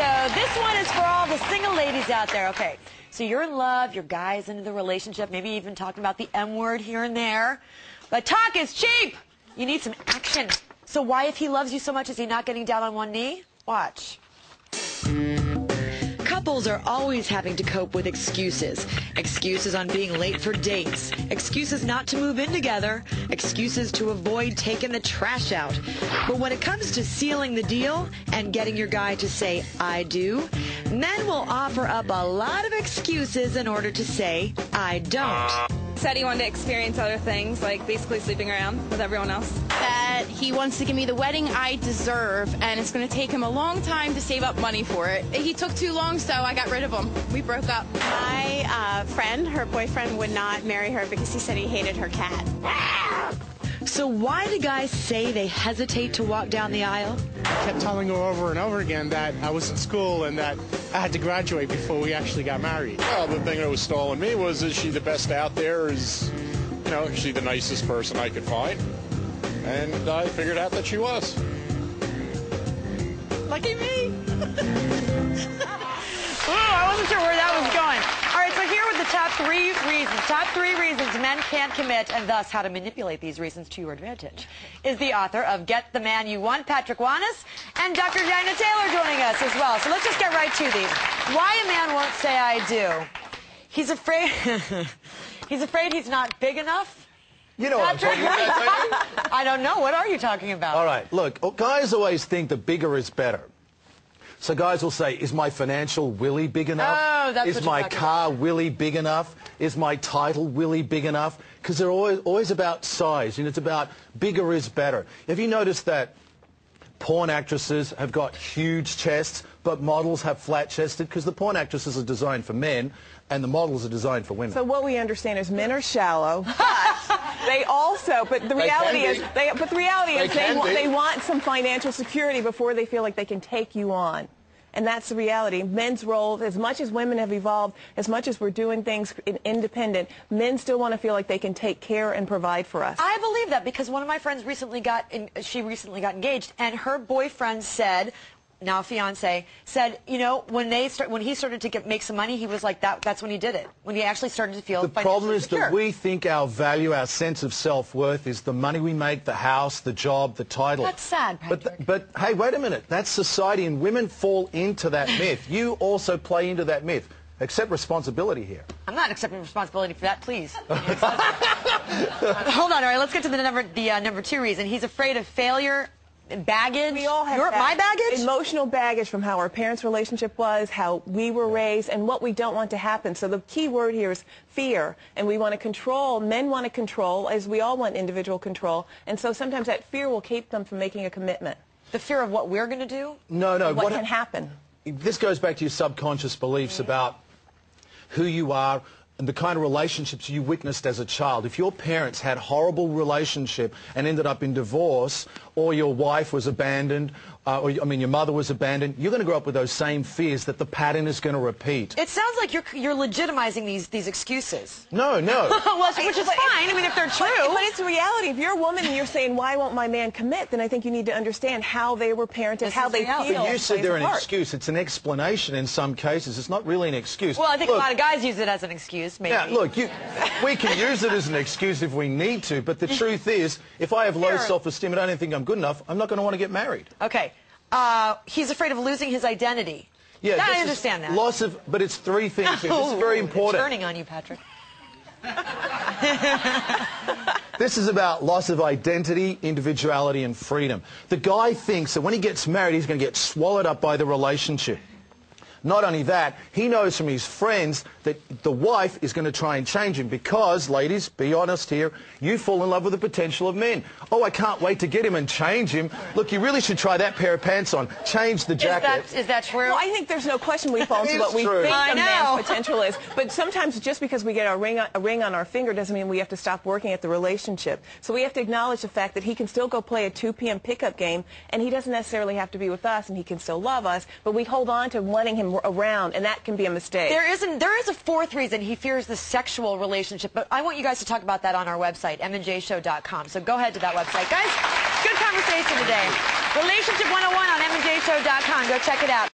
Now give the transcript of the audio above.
Show. This one is for all the single ladies out there. Okay, so you're in love, your guy's into the relationship, maybe even talking about the M word here and there. But talk is cheap. You need some action. So why, if he loves you so much, is he not getting down on one knee? Watch. Couples are always having to cope with excuses. Excuses on being late for dates. Excuses not to move in together. Excuses to avoid taking the trash out. But when it comes to sealing the deal and getting your guy to say, I do, men will offer up a lot of excuses in order to say, I don't. Said he wanted to experience other things, like basically sleeping around with everyone else. That he wants to give me the wedding I deserve, and it's going to take him a long time to save up money for it. He took too long, so I got rid of him. We broke up. My friend, her boyfriend, would not marry her because he said he hated her cat. So why do guys say they hesitate to walk down the aisle? I kept telling her over and over again that I was in school and that I had to graduate before we actually got married. Well, the thing that was stalling me was, is she the best out there? Is she the nicest person I could find? And I figured out that she was. Lucky me. Oh, I wasn't sure where that was going. All right, so here with the top three reasons men can't commit, and thus how to manipulate these reasons to your advantage, is the author of Get the Man You Want, Patrick Wanis, and Dr. Janet Taylor joining us as well. So let's just get right to these. Why a man won't say I do. He's afraid he's not big enough. You know what I'm talking about. I don't know. What are you talking about? All right, look, guys always think that bigger is better. So guys will say, is my financial willy big enough? Oh, that's is my car willy big enough? Is my title willy big enough? Because they're always about size, and it's about bigger is better. Have you noticed that porn actresses have got huge chests, but models have flat-chested? Because the porn actresses are designed for men, and the models are designed for women. So what we understand is men are shallow, but they also, but the reality is, they want some financial security before they feel like they can take you on. And that's the reality. Men's role, as much as women have evolved, as much as we're doing things independent, men still want to feel like they can take care and provide for us. I believe that because one of my friends recently got engaged, and her boyfriend said, now fiance, said, when he started to make some money, he was like, that's when he did it. When he actually started to feel the problem is secure. that we think our value, our sense of self-worth is the money we make, the house, the job, the title. That's sad, Patrick. But hey, wait a minute. That's society, and women fall into that myth. You also play into that myth. Accept responsibility here. I'm not accepting responsibility for that, please. Hold on, all right, let's get to the number two reason. He's afraid of failure. Baggage? We all have my baggage? Emotional baggage from how our parents' relationship was, how we were raised, and what we don't want to happen. So the key word here is fear, and we want to control. Men want to control, as we all want individual control, and so sometimes that fear will keep them from making a commitment. The fear of what we're going to do? No. What can happen? This goes back to your subconscious beliefs about who you are and the kind of relationships you witnessed as a child. If your parents had horrible relationship and ended up in divorce, or your wife was abandoned, your mother was abandoned, you're going to grow up with those same fears that the pattern is going to repeat. It sounds like you're legitimizing these excuses. No. Well, which is fine. I mean, if they're true. But it's the reality. If you're a woman and you're saying, why won't my man commit, then I think you need to understand how they were parented, how they feel. But you said they're an excuse. It's an explanation in some cases. It's not really an excuse. Well, I think a lot of guys use it as an excuse, maybe. Yeah, look, we can use it as an excuse if we need to, but the truth is, if I have low self-esteem and I don't think I'm good enough, I'm not going to want to get married. Okay. He's afraid of losing his identity. Yeah, I understand that. But it's three things here. This is very important. Turning on you, Patrick. This is about loss of identity, individuality, and freedom. The guy thinks that when he gets married, he's going to get swallowed up by the relationship. Not only that, he knows from his friends that the wife is going to try and change him because, ladies, be honest here, you fall in love with the potential of men. Oh, I can't wait to get him and change him. Look, you really should try that pair of pants on. Change the jacket. Is that true? Well, I think there's no question we fall into what we think a man's potential is. But sometimes just because we get a ring on our finger doesn't mean we have to stop working at the relationship. So we have to acknowledge the fact that he can still go play a 2 p.m. pickup game, and he doesn't necessarily have to be with us, and he can still love us, but we hold on to wanting him around, and that can be a mistake. There is a fourth reason. He fears the sexual relationship, but I want you guys to talk about that on our website, mnjshow.com. So go ahead to that website. Guys, good conversation today. Relationship 101 on mnjshow.com. Go check it out.